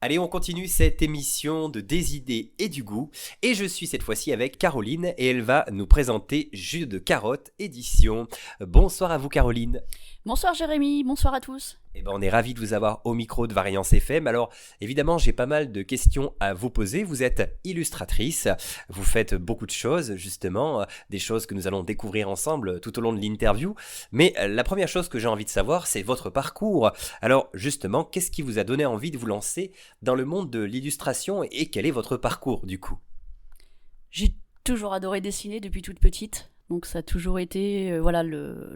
Allez, on continue cette émission de Des idées et du goût. Et je suis cette fois-ci avec Caroline et elle va nous présenter Jus de carotte édition. Bonsoir à vous Caroline. Bonsoir Jérémy, bonsoir à tous. Eh ben, on est ravis de vous avoir au micro de Variance FM. Alors, évidemment, j'ai pas mal de questions à vous poser. Vous êtes illustratrice, vous faites beaucoup de choses, justement, des choses que nous allons découvrir ensemble tout au long de l'interview. Mais la première chose que j'ai envie de savoir, c'est votre parcours. Alors, justement, qu'est-ce qui vous a donné envie de vous lancer dans le monde de l'illustration et quel est votre parcours, du coup? J'ai toujours adoré dessiner depuis toute petite. Donc ça a toujours été voilà le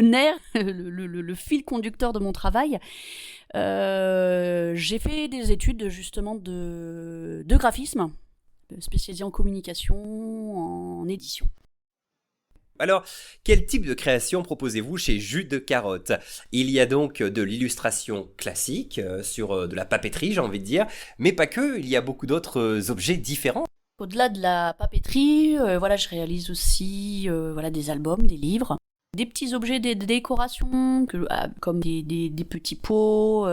nerf, le fil conducteur de mon travail. J'ai fait des études justement de graphisme, spécialisée en communication, en édition. Alors, quel type de création proposez-vous chez Jus de carotte? Il y a donc de l'illustration classique, sur de la papeterie, j'ai envie de dire, mais pas que, il y a beaucoup d'autres objets différents. Au-delà de la papeterie, voilà, je réalise aussi voilà, des albums, des livres, des petits objets, des décorations, comme des petits pots,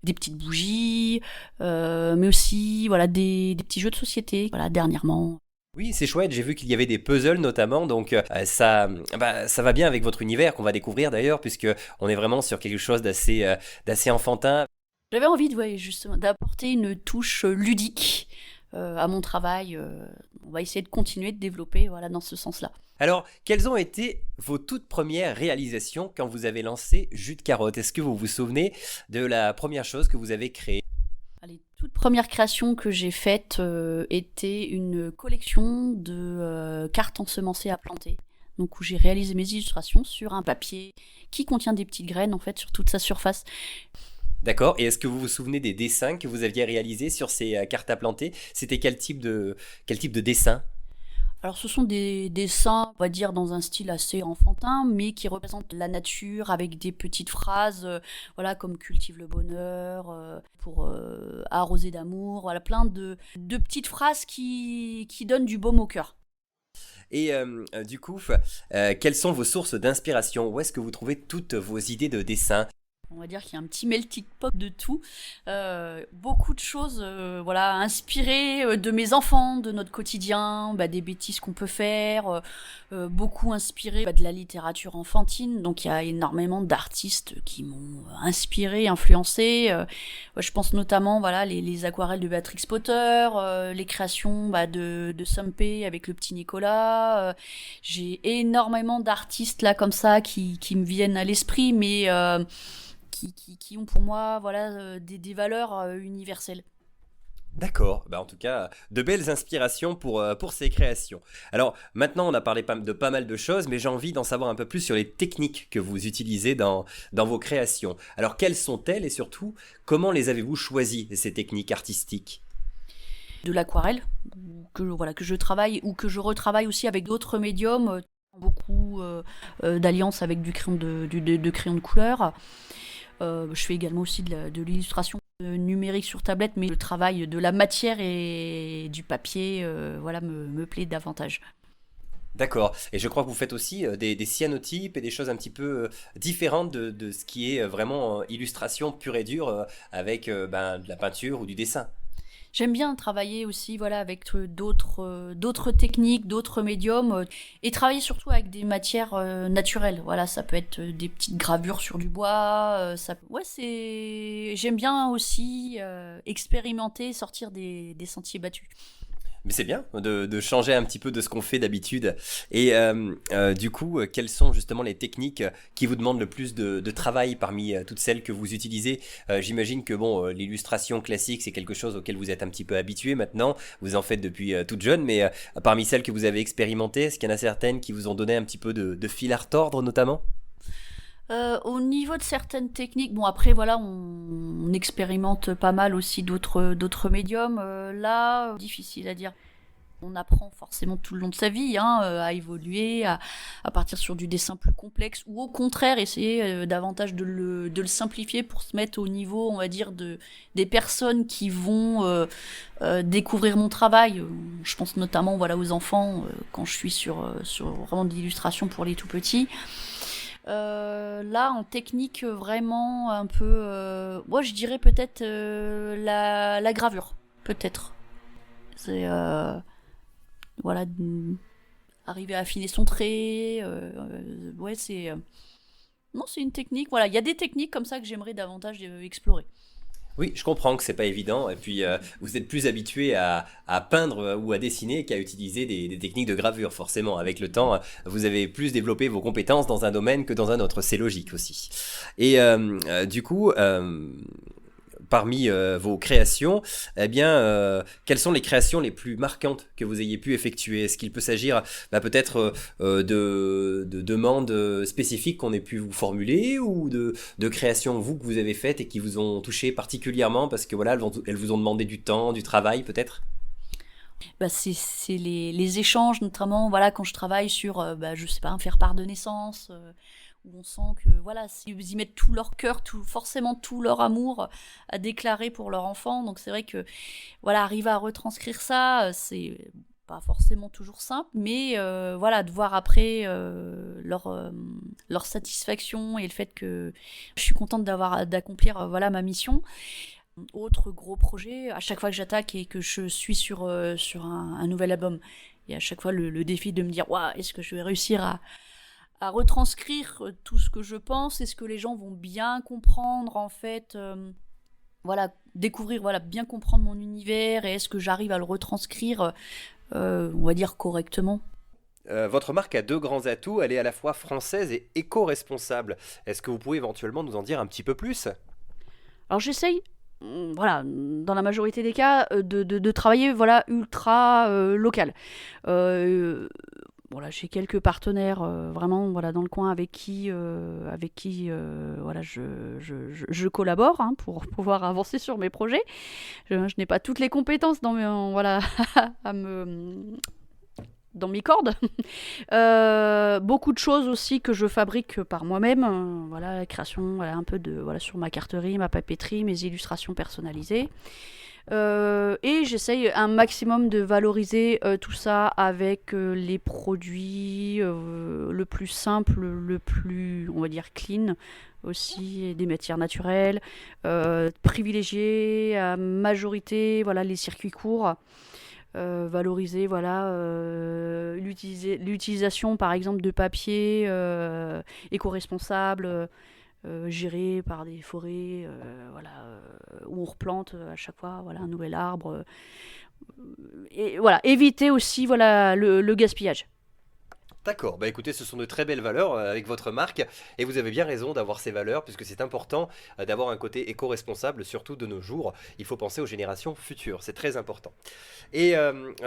des petites bougies, mais aussi voilà, des petits jeux de société, voilà, dernièrement. Oui, c'est chouette, j'ai vu qu'il y avait des puzzles notamment, donc ça va bien avec votre univers qu'on va découvrir d'ailleurs, puisque on est vraiment sur quelque chose d'assez enfantin. J'avais envie justement, d'apporter une touche ludique à mon travail. On va essayer de continuer de développer voilà, dans ce sens-là. Alors, quelles ont été vos toutes premières réalisations quand vous avez lancé Jus de carotte? Est-ce que vous vous souvenez de la première chose que vous avez créée? Les toutes premières créations que j'ai faites étaient une collection de cartes ensemencées à planter. Donc où j'ai réalisé mes illustrations sur un papier qui contient des petites graines en fait sur toute sa surface. D'accord, et est-ce que vous vous souvenez des dessins que vous aviez réalisés sur ces cartes à planter? C'était quel type de dessin? Alors ce sont des dessins, on va dire, dans un style assez enfantin, mais qui représentent la nature avec des petites phrases, voilà, comme cultive le bonheur, pour arroser d'amour, voilà, plein de petites phrases qui donnent du baume au cœur. Et du coup, quelles sont vos sources d'inspiration? Où est-ce que vous trouvez toutes vos idées de dessin? On va dire qu'il y a un petit melting pot de tout. Beaucoup de choses voilà, inspirées de mes enfants, de notre quotidien, des bêtises qu'on peut faire. Beaucoup inspirées de la littérature enfantine. Donc il y a énormément d'artistes qui m'ont inspiré, influencé. Je pense notamment voilà, les aquarelles de Béatrix Potter, les créations de Sumpé avec le petit Nicolas. J'ai énormément d'artistes là comme ça qui me viennent à l'esprit, mais... qui ont pour moi voilà, des valeurs universelles. D'accord, en tout cas, de belles inspirations pour ces créations. Alors maintenant, on a parlé de pas mal de choses, mais j'ai envie d'en savoir un peu plus sur les techniques que vous utilisez dans vos créations. Alors quelles sont-elles et surtout, comment les avez-vous choisies, ces techniques artistiques? De l'aquarelle, que je travaille ou que je retravaille aussi avec d'autres médiums, beaucoup d'alliances avec du crayon de crayon de couleur. Je fais également aussi de l'illustration numérique sur tablette, mais le travail de la matière et du papier voilà, me plaît davantage. D'accord, et je crois que vous faites aussi des cyanotypes et des choses un petit peu différentes de ce qui est vraiment illustration pure et dure avec de la peinture ou du dessin. J'aime bien travailler aussi voilà, avec d'autres techniques, d'autres médiums, et travailler surtout avec des matières naturelles. Voilà, ça peut être des petites gravures sur du bois. J'aime bien aussi expérimenter, sortir des sentiers battus. Mais c'est bien de changer un petit peu de ce qu'on fait d'habitude. Et du coup, quelles sont justement les techniques qui vous demandent le plus de travail parmi toutes celles que vous utilisez? J'imagine que bon, l'illustration classique, c'est quelque chose auquel vous êtes un petit peu habitué maintenant. Vous en faites depuis toute jeune, mais parmi celles que vous avez expérimentées, est-ce qu'il y en a certaines qui vous ont donné un petit peu de fil à retordre notamment? Au niveau de certaines techniques, bon après voilà, on expérimente pas mal aussi d'autres médiums. Là, difficile à dire. On apprend forcément tout le long de sa vie à évoluer, à partir sur du dessin plus complexe, ou au contraire essayer davantage de le simplifier pour se mettre au niveau, on va dire, des personnes qui vont découvrir mon travail. Je pense notamment voilà, aux enfants quand je suis sur vraiment de l'illustration pour les tout petits. Là, en technique, vraiment un peu. Moi, je dirais peut-être la gravure, peut-être. C'est voilà, arriver à affiner son trait. Ouais, c'est. Non, c'est une technique. Voilà, il y a des techniques comme ça que j'aimerais davantage explorer. Oui, je comprends que c'est pas évident. Et puis, vous êtes plus habitué à peindre ou à dessiner qu'à utiliser des techniques de gravure, forcément. Avec le temps, vous avez plus développé vos compétences dans un domaine que dans un autre. C'est logique aussi. Et du coup, parmi vos créations, eh bien, quelles sont les créations les plus marquantes que vous ayez pu effectuer? Est-ce qu'il peut s'agir peut-être de demandes spécifiques qu'on ait pu vous formuler ou de créations, vous, que vous avez faites et qui vous ont touché particulièrement parce que voilà, elles vous ont demandé du temps, du travail peut-être? Bah, c'est les échanges, notamment voilà, quand je travaille sur, bah, je sais pas, un faire-part de naissance, où on sent que voilà, ils y mettent tout leur cœur, forcément tout leur amour à déclarer pour leur enfant. Donc c'est vrai que voilà, arriver à retranscrire ça, c'est pas forcément toujours simple, mais voilà, de voir après leur satisfaction et le fait que je suis contente d'accomplir voilà ma mission. Autre gros projet, à chaque fois que j'attaque et que je suis sur un nouvel album, et à chaque fois le défi de me dire waouh, est-ce que je vais réussir à retranscrire tout ce que je pense, est-ce que les gens vont bien comprendre en fait, voilà, découvrir, voilà, bien comprendre mon univers, et est-ce que j'arrive à le retranscrire, on va dire correctement. Votre marque a deux grands atouts, elle est à la fois française et éco-responsable. Est-ce que vous pouvez éventuellement nous en dire un petit peu plus? Alors j'essaye, voilà, dans la majorité des cas, de travailler voilà ultra local. Euh, voilà, j'ai quelques partenaires vraiment voilà dans le coin avec qui voilà je collabore hein, pour pouvoir avancer sur mes projets. Je n'ai pas toutes les compétences voilà à me dans mes cordes. Beaucoup de choses aussi que je fabrique par moi-même. Voilà, la création, voilà, un peu de voilà sur ma carterie, ma papeterie, mes illustrations personnalisées. Et j'essaye un maximum de valoriser tout ça avec les produits le plus simple, le plus, on va dire, clean aussi, et des matières naturelles, privilégier à majorité voilà, les circuits courts, valoriser voilà, l'utilisation par exemple de papier éco-responsable, géré par des forêts, voilà, où on replante à chaque fois voilà, un nouvel arbre. Et voilà, éviter aussi voilà, le gaspillage. D'accord, bah écoutez, ce sont de très belles valeurs avec votre marque et vous avez bien raison d'avoir ces valeurs puisque c'est important d'avoir un côté éco-responsable, surtout de nos jours. Il faut penser aux générations futures, c'est très important. Et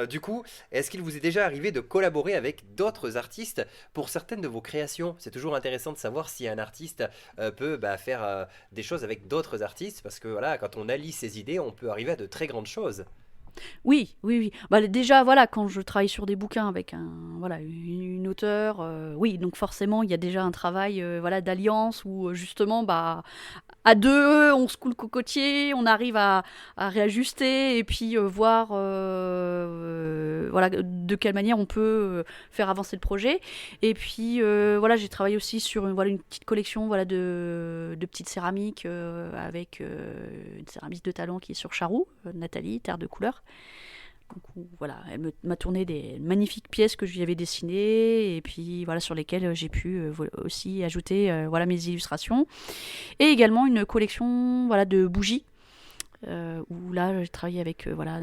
du coup, est-ce qu'il vous est déjà arrivé de collaborer avec d'autres artistes pour certaines de vos créations? C'est toujours intéressant de savoir si un artiste peut faire des choses avec d'autres artistes parce que voilà, quand on allie ses idées, on peut arriver à de très grandes choses. Oui, oui, oui. Bah, déjà, voilà, quand je travaille sur des bouquins avec voilà, une auteure, oui, donc forcément, il y a déjà un travail voilà, d'alliance où justement, bah, à deux, on se coule le cocotier, on arrive à réajuster et puis voir voilà, de quelle manière on peut faire avancer le projet. Et puis, voilà, j'ai travaillé aussi sur voilà, une petite collection voilà, de petites céramiques avec une céramiste de talent qui est sur Charroux, Nathalie, Terre de couleur. Donc, voilà, m'a tourné des magnifiques pièces que je lui avais dessinées et puis voilà sur lesquelles j'ai pu aussi ajouter voilà mes illustrations et également une collection voilà de bougies où là j'ai travaillé avec voilà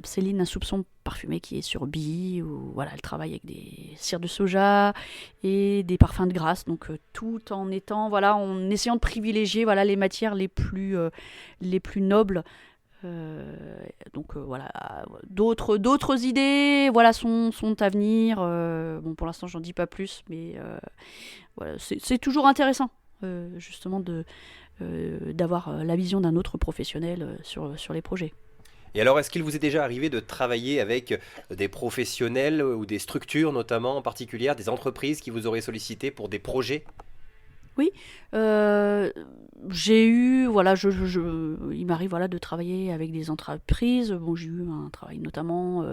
Céline un soupçon parfumé qui est sur Bi où voilà elle travaille avec des cires de soja et des parfums de grâce donc tout en étant voilà en essayant de privilégier voilà les matières les plus nobles. Voilà, d'autres idées voilà sont à venir. Bon, pour l'instant, j'en dis pas plus, mais voilà, c'est toujours intéressant justement d'avoir la vision d'un autre professionnel sur les projets. Et alors, est-ce qu'il vous est déjà arrivé de travailler avec des professionnels ou des structures notamment en particulier, des entreprises qui vous auraient sollicité pour des projets? Oui, heu, j'ai eu voilà, il m'arrive, voilà, de travailler avec des entreprises. Bon, j'ai eu un travail notamment,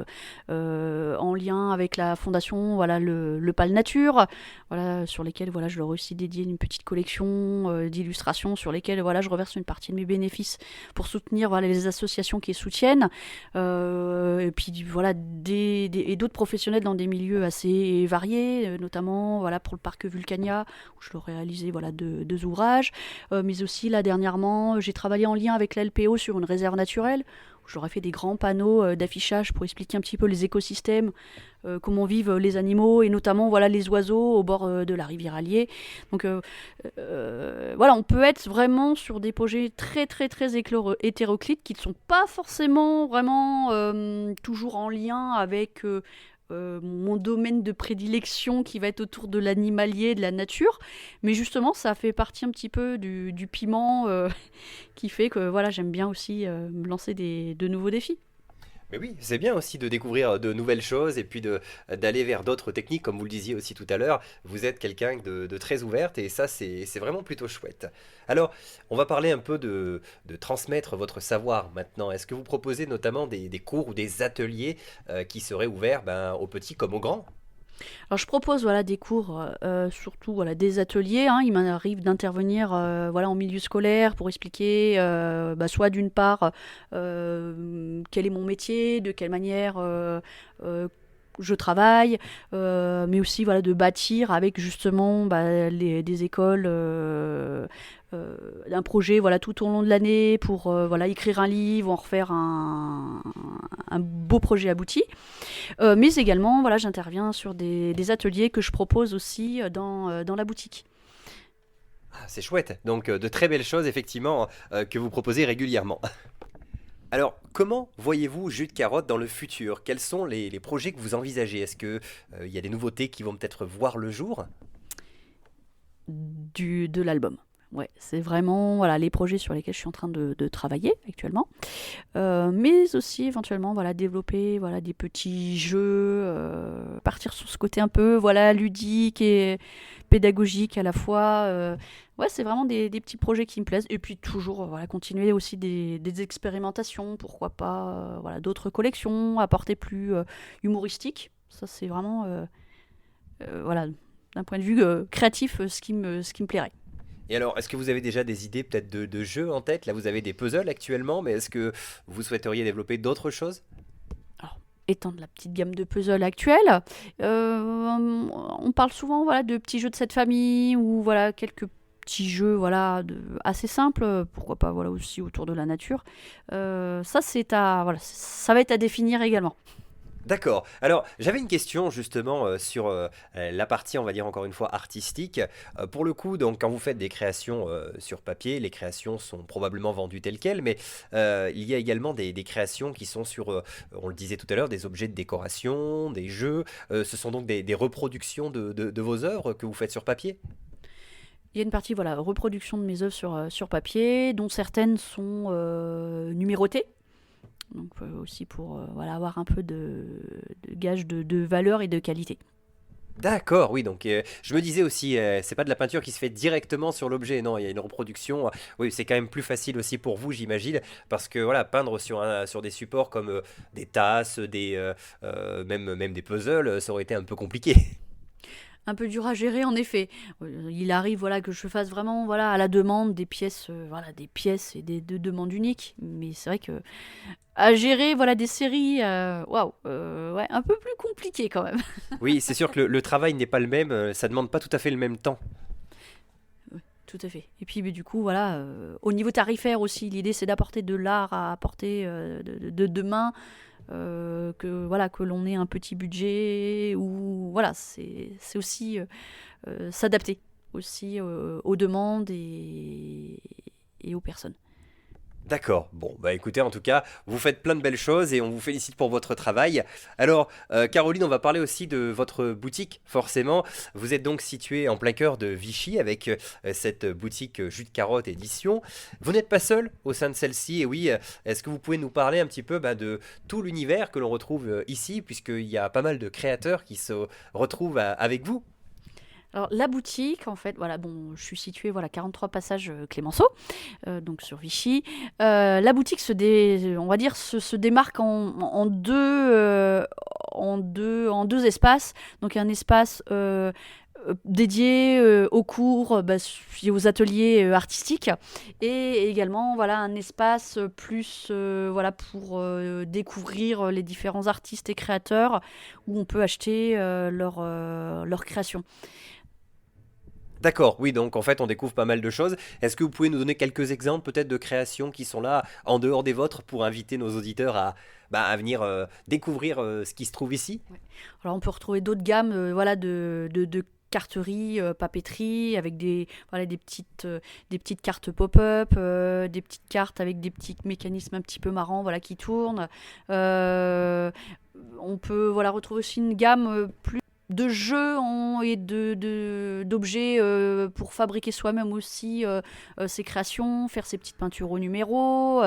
en lien avec la fondation, voilà, le PAL Nature, voilà, sur lesquels, voilà, je leur ai aussi dédié une petite collection, d'illustrations sur lesquelles, voilà, je reverse une partie de mes bénéfices pour soutenir, voilà, les associations qui les soutiennent. Et puis, voilà, des d'autres professionnels dans des milieux assez variés, notamment, voilà, pour le parc Vulcania, où je leur ai réalisé, voilà, deux ouvrages. Mais aussi, là, dernièrement, j'ai travaillé en lien avec la LPO sur une réserve naturelle, où je leur ai fait des grands panneaux d'affichage pour expliquer un petit peu les écosystèmes, comment vivent les animaux, et notamment, voilà, les oiseaux au bord de la rivière Allier. Donc, voilà, on peut être vraiment sur des projets très très très hétéroclites, qui ne sont pas forcément vraiment toujours en lien avec mon domaine de prédilection, qui va être autour de l'animalier, de la nature. Mais justement, ça fait partie un petit peu du piment, qui fait que, voilà, j'aime bien aussi me lancer de nouveaux défis. Mais oui, c'est bien aussi de découvrir de nouvelles choses et puis d'aller vers d'autres techniques, comme vous le disiez aussi tout à l'heure. Vous êtes quelqu'un de très ouverte et ça, c'est vraiment plutôt chouette. Alors, on va parler un peu de transmettre votre savoir maintenant. Est-ce que vous proposez notamment des cours ou des ateliers qui seraient ouverts aux petits comme aux grands? Alors je propose, voilà, des cours, surtout, voilà, des ateliers, hein. Il m'arrive d'intervenir, voilà, en milieu scolaire pour expliquer, soit d'une part, quel est mon métier, de quelle manière euh, je travaille, mais aussi, voilà, de bâtir avec justement, des écoles, euh, un projet, voilà, tout au long de l'année pour, voilà, écrire un livre, en refaire un beau projet abouti. Mais également, voilà, j'interviens sur des ateliers que je propose aussi dans la boutique. Ah, c'est chouette. Donc, de très belles choses, effectivement, que vous proposez régulièrement. Alors, comment voyez-vous jus de carotte dans le futur? Quels sont les projets que vous envisagez? Est-ce que il y a des nouveautés qui vont peut-être voir le jour? De l'album. Ouais, c'est vraiment, voilà, les projets sur lesquels je suis en train de travailler actuellement. Mais aussi éventuellement, voilà, développer, voilà, des petits jeux, partir sur ce côté un peu, voilà, ludique et pédagogique à la fois. Ouais, c'est vraiment des petits projets qui me plaisent. Et puis toujours, voilà, continuer aussi des expérimentations, pourquoi pas, voilà, d'autres collections, apporter plus humoristique. Ça, c'est vraiment, voilà, d'un point de vue créatif, ce qui me plairait. Et alors, est-ce que vous avez déjà des idées peut-être de jeux en tête? Là, vous avez des puzzles actuellement, mais est-ce que vous souhaiteriez développer d'autres choses? Alors, étendre la petite gamme de puzzles actuelle, on parle souvent, voilà, de petits jeux de cette famille, ou voilà, quelques petits jeux, voilà, assez simples, pourquoi pas, voilà, aussi autour de la nature. Ça, voilà, ça va être à définir également. D'accord. Alors, j'avais une question justement sur la partie, on va dire encore une fois, artistique. Pour le coup, donc, quand vous faites des créations sur papier, les créations sont probablement vendues telles quelles, mais il y a également des créations qui sont sur, on le disait tout à l'heure, des objets de décoration, des jeux. Ce sont donc des reproductions de vos œuvres que vous faites sur papier? Il y a une partie, voilà, reproduction de mes œuvres sur papier, dont certaines sont numérotées. Donc aussi pour, voilà, avoir un peu de gage de valeur et de qualité. D'accord, oui, donc je me disais aussi, c'est pas de la peinture qui se fait directement sur l'objet, non, il y a une reproduction. Oui, c'est quand même plus facile aussi pour vous, j'imagine, parce que voilà, peindre sur des supports comme des tasses, même des puzzles, ça aurait été un peu compliqué. Un peu dur à gérer, en effet. Il arrive, voilà, que je fasse vraiment, voilà, à la demande des pièces, voilà, des pièces et de demandes uniques. Mais c'est vrai que à gérer, voilà, des séries, waouh, ouais, un peu plus compliqué quand même. Oui, c'est sûr que le travail n'est pas le même, ça demande pas tout à fait le même temps. Tout à fait. Et puis, mais du coup, voilà, au niveau tarifaire aussi, l'idée c'est d'apporter de l'art à apporter de demain, que voilà, que l'on ait un petit budget, ou voilà, c'est aussi s'adapter aussi aux demandes et aux personnes. D'accord. Bon, bah écoutez, en tout cas, vous faites plein de belles choses et on vous félicite pour votre travail. Alors, Caroline, on va parler aussi de votre boutique, forcément. Vous êtes donc située en plein cœur de Vichy avec cette boutique Jus de Carotte Édition. Vous n'êtes pas seul au sein de celle-ci, et oui, est-ce que vous pouvez nous parler un petit peu de tout l'univers que l'on retrouve ici, puisqu'il y a pas mal de créateurs qui se retrouvent avec vous? Alors la boutique, en fait, voilà, bon, je suis située, voilà, 43 passages Clémenceau, donc sur Vichy. La boutique on va dire, se démarque en deux espaces. Donc un espace dédié aux cours, et aux ateliers artistiques, et également voilà un espace plus voilà pour découvrir les différents artistes et créateurs où on peut acheter leurs créations. D'accord, oui, donc en fait on découvre pas mal de choses. Est-ce que vous pouvez nous donner quelques exemples peut-être de créations qui sont là en dehors des vôtres pour inviter nos auditeurs à venir découvrir ce qui se trouve ici? Ouais. Alors on peut retrouver d'autres gammes voilà, de carterie, papeterie, avec voilà, des petites cartes pop-up, des petites cartes avec des petits mécanismes un petit peu marrants voilà, qui tournent. Euh, on peut voilà, retrouver aussi une gamme plus de jeux et d'objets pour fabriquer soi-même aussi ses créations, faire ses petites peintures au numéro,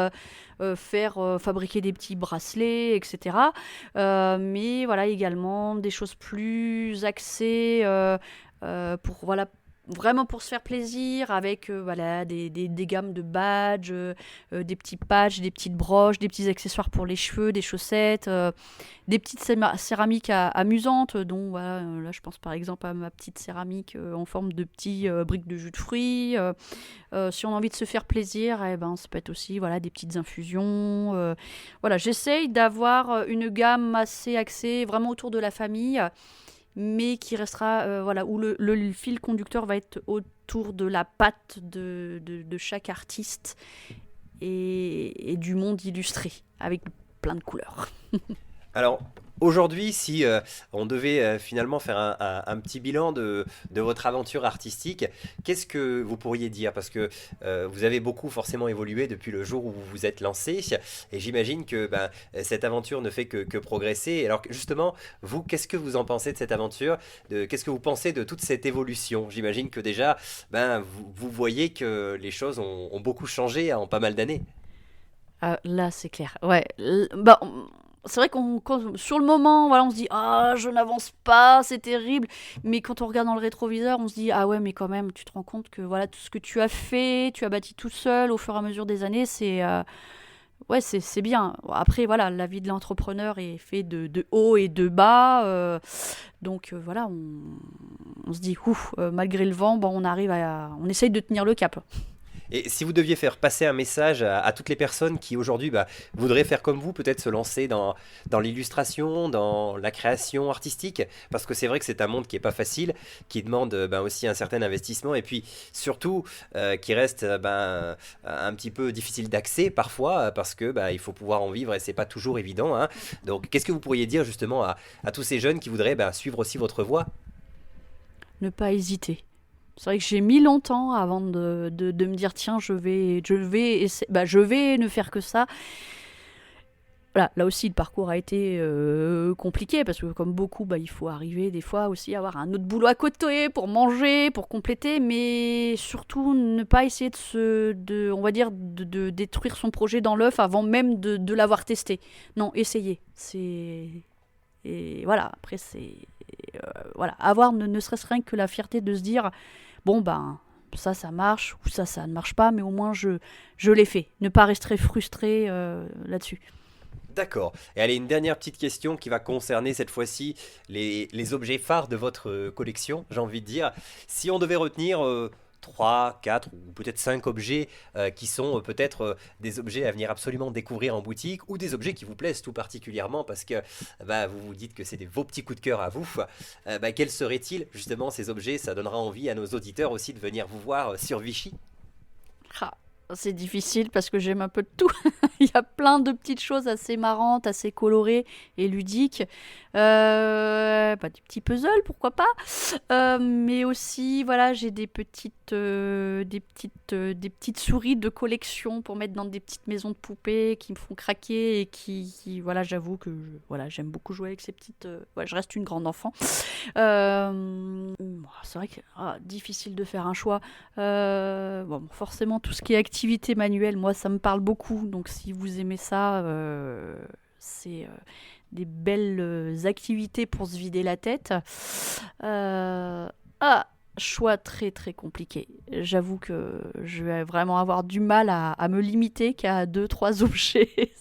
faire fabriquer des petits bracelets, etc. Mais voilà également des choses plus axées pour voilà vraiment pour se faire plaisir avec voilà des gammes de badges, des petits patchs, des petites broches, des petits accessoires pour les cheveux, des chaussettes, des petites céramiques amusantes dont voilà, là je pense par exemple à ma petite céramique en forme de petits briques de jus de fruits. Si on a envie de se faire plaisir, eh ben, ça peut être aussi voilà, des petites infusions. Voilà, j'essaye d'avoir une gamme assez axée vraiment autour de la famille, mais qui restera, voilà, où le fil conducteur va être autour de la patte de chaque artiste et du monde illustré, avec plein de couleurs. Alors, aujourd'hui, si on devait finalement faire un petit bilan de votre aventure artistique, qu'est-ce que vous pourriez dire? Parce que vous avez beaucoup forcément évolué depuis le jour où vous vous êtes lancé, et j'imagine que ben, cette aventure ne fait que progresser. Alors justement, vous, qu'est-ce que vous en pensez de cette aventure? Qu'est-ce que vous pensez de toute cette évolution? J'imagine que déjà, ben, vous voyez que les choses ont beaucoup changé en pas mal d'années. Là, c'est clair. Ouais. Bah, c'est vrai sur le moment, voilà, on se dit ah, je n'avance pas, c'est terrible. Mais quand on regarde dans le rétroviseur, on se dit ah ouais, mais quand même, tu te rends compte que voilà tout ce que tu as fait, tu as bâti tout seul au fur et à mesure des années, ouais, c'est bien. Après, voilà, la vie de l'entrepreneur est faite de hauts et de bas. Donc voilà, on se dit ouf, malgré le vent, bon, on essaye de tenir le cap. Et si vous deviez faire passer un message à toutes les personnes qui aujourd'hui bah, voudraient faire comme vous, peut-être se lancer dans l'illustration, dans la création artistique, parce que c'est vrai que c'est un monde qui est pas facile, qui demande ben, aussi un certain investissement, et puis surtout qui reste ben, un petit peu difficile d'accès parfois, parce que ben, il faut pouvoir en vivre et c'est pas toujours évident, hein. Donc qu'est-ce que vous pourriez dire justement à tous ces jeunes qui voudraient ben, suivre aussi votre voie? Ne pas hésiter. C'est vrai que j'ai mis longtemps avant de me dire tiens, je vais ne faire que ça. Voilà, là aussi, le parcours a été compliqué parce que, comme beaucoup, il faut arriver des fois aussi à avoir un autre boulot à côté pour manger, pour compléter, mais surtout ne pas essayer on va dire, de détruire son projet dans l'œuf avant même de l'avoir testé. Non, essayez. Et voilà, après, voilà, avoir ne serait-ce rien que la fierté de se dire bon, ça marche, ou ça ne marche pas, mais au moins je l'ai fait. Ne pas rester frustré là-dessus. D'accord. Et allez, une dernière petite question qui va concerner cette fois-ci les objets phares de votre collection, j'ai envie de dire. Si on devait retenir 3, 4 ou peut-être 5 objets qui sont peut-être des objets à venir absolument découvrir en boutique ou des objets qui vous plaisent tout particulièrement parce que bah, vous vous dites que c'est vos petits coups de cœur à vous, bah, quels seraient-ils justement ces objets? Ça donnera envie à nos auditeurs aussi de venir vous voir sur Vichy. Ah, c'est difficile parce que j'aime un peu de tout. Il y a plein de petites choses assez marrantes, assez colorées et ludiques. Des petits puzzles, pourquoi pas. Mais aussi, voilà, j'ai des petites souris de collection pour mettre dans des petites maisons de poupées qui me font craquer et voilà, j'avoue que voilà, j'aime beaucoup jouer avec ces petites. Ouais, je reste une grande enfant. C'est vrai que difficile de faire un choix. Bon, forcément, tout ce qui est activité manuelle, moi, ça me parle beaucoup. Donc, si vous aimez ça, c'est des belles activités pour se vider la tête. Ah, choix très très compliqué. J'avoue que je vais vraiment avoir du mal à me limiter qu'à deux, trois objets.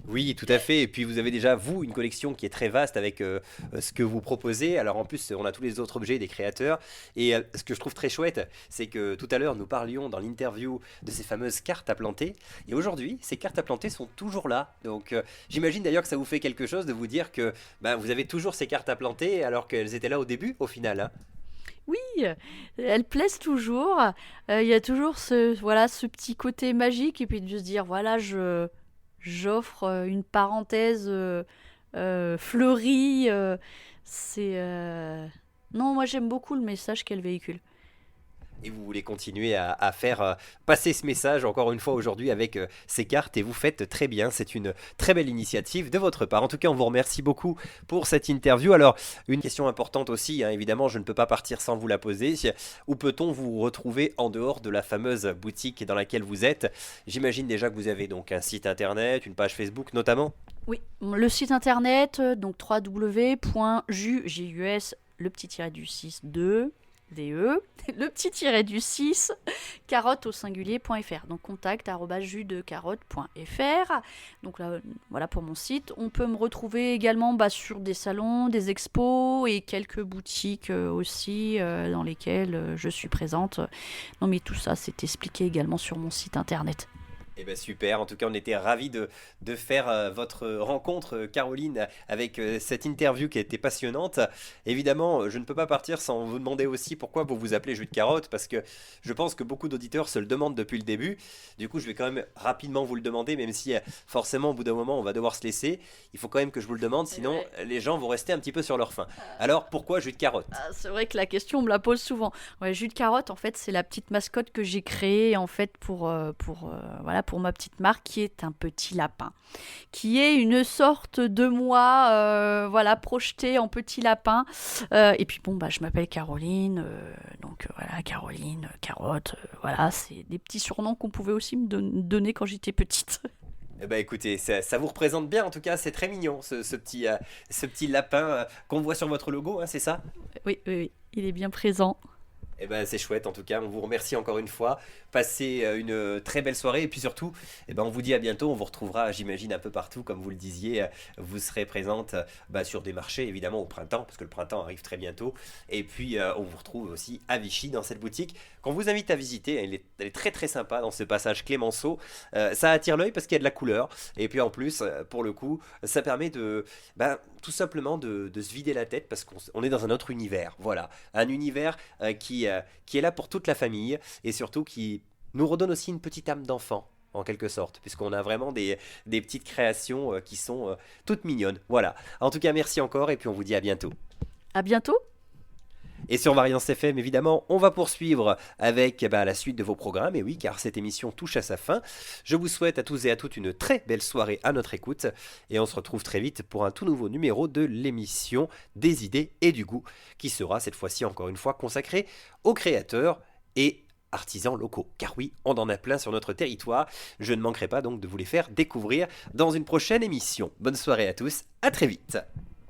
Oui, tout à fait. Et puis vous avez déjà, vous, une collection qui est très vaste avec ce que vous proposez. Alors en plus, on a tous les autres objets des créateurs. Et ce que je trouve très chouette, c'est que tout à l'heure, nous parlions dans l'interview de ces fameuses cartes à planter. Et aujourd'hui, ces cartes à planter sont toujours là. Donc j'imagine d'ailleurs que ça vous fait quelque chose de vous dire que bah, vous avez toujours ces cartes à planter alors qu'elles étaient là au début, au final, hein. Oui, elles plaisent toujours. Il y a toujours voilà, ce petit côté magique et puis de se dire, voilà, j'offre une parenthèse fleurie. C'est Non, moi j'aime beaucoup le message qu'elle véhicule. Et vous voulez continuer à faire passer ce message encore une fois aujourd'hui avec ces cartes et vous faites très bien, c'est une très belle initiative de votre part. En tout cas, on vous remercie beaucoup pour cette interview. Alors, une question importante aussi, hein, évidemment, je ne peux pas partir sans vous la poser. Où peut-on vous retrouver en dehors de la fameuse boutique dans laquelle vous êtes? J'imagine déjà que vous avez donc un site internet, une page Facebook notamment. Oui, le site internet, donc le petit tiré du 6 2 VE, le petit tiré du 6 carotte au singulier.fr. Donc contact @jusdecarotte.fr. Donc là, voilà pour mon site. On peut me retrouver également sur des salons, des expos et quelques boutiques aussi dans lesquelles je suis présente. Non mais tout ça, c'est expliqué également sur mon site internet. Eh ben super, en tout cas on était ravis de faire votre rencontre Caroline avec cette interview qui a été passionnante. Évidemment, je ne peux pas partir sans vous demander aussi pourquoi vous vous appelez jus de carotte parce que je pense que beaucoup d'auditeurs se le demandent depuis le début. Du coup je vais quand même rapidement vous le demander même si forcément au bout d'un moment on va devoir se laisser. Il faut quand même que je vous le demande sinon les gens vont rester un petit peu sur leur faim. Alors pourquoi jus de carotte? C'est vrai que la question on me la pose souvent. Ouais, jus de carotte en fait c'est la petite mascotte que j'ai créée en fait voilà pour ma petite marque qui est un petit lapin, qui est une sorte de moi, voilà, projeté en petit lapin. Et puis bon, je m'appelle Caroline, donc voilà, Caroline, Carotte, voilà, c'est des petits surnoms qu'on pouvait aussi me donner quand j'étais petite. Eh ben écoutez, ça vous représente bien en tout cas, c'est très mignon ce petit lapin qu'on voit sur votre logo, hein, c'est ça? Oui, oui, oui, il est bien présent. Eh ben, c'est chouette en tout cas, on vous remercie encore une fois. Passez une très belle soirée et puis surtout, eh ben, on vous dit à bientôt. On vous retrouvera, j'imagine, un peu partout, comme vous le disiez. Vous serez présente sur des marchés, évidemment, au printemps, parce que le printemps arrive très bientôt. Et puis, on vous retrouve aussi à Vichy, dans cette boutique, qu'on vous invite à visiter. Elle est très très sympa dans ce passage Clémenceau. Ça attire l'œil parce qu'il y a de la couleur. Et puis en plus, pour le coup, ça permet tout simplement de se vider la tête parce qu'on est dans un autre univers. Voilà, un univers qui est là pour toute la famille et surtout qui nous redonne aussi une petite âme d'enfant en quelque sorte, puisqu'on a vraiment des petites créations qui sont toutes mignonnes. Voilà, en tout cas merci encore et puis on vous dit à bientôt. À bientôt. Et sur Variance FM, évidemment, on va poursuivre avec la suite de vos programmes. Et oui, car cette émission touche à sa fin. Je vous souhaite à tous et à toutes une très belle soirée à notre écoute. Et on se retrouve très vite pour un tout nouveau numéro de l'émission Des idées et du goût, qui sera cette fois-ci encore une fois consacré aux créateurs et artisans locaux. Car oui, on en a plein sur notre territoire. Je ne manquerai pas donc de vous les faire découvrir dans une prochaine émission. Bonne soirée à tous, à très vite.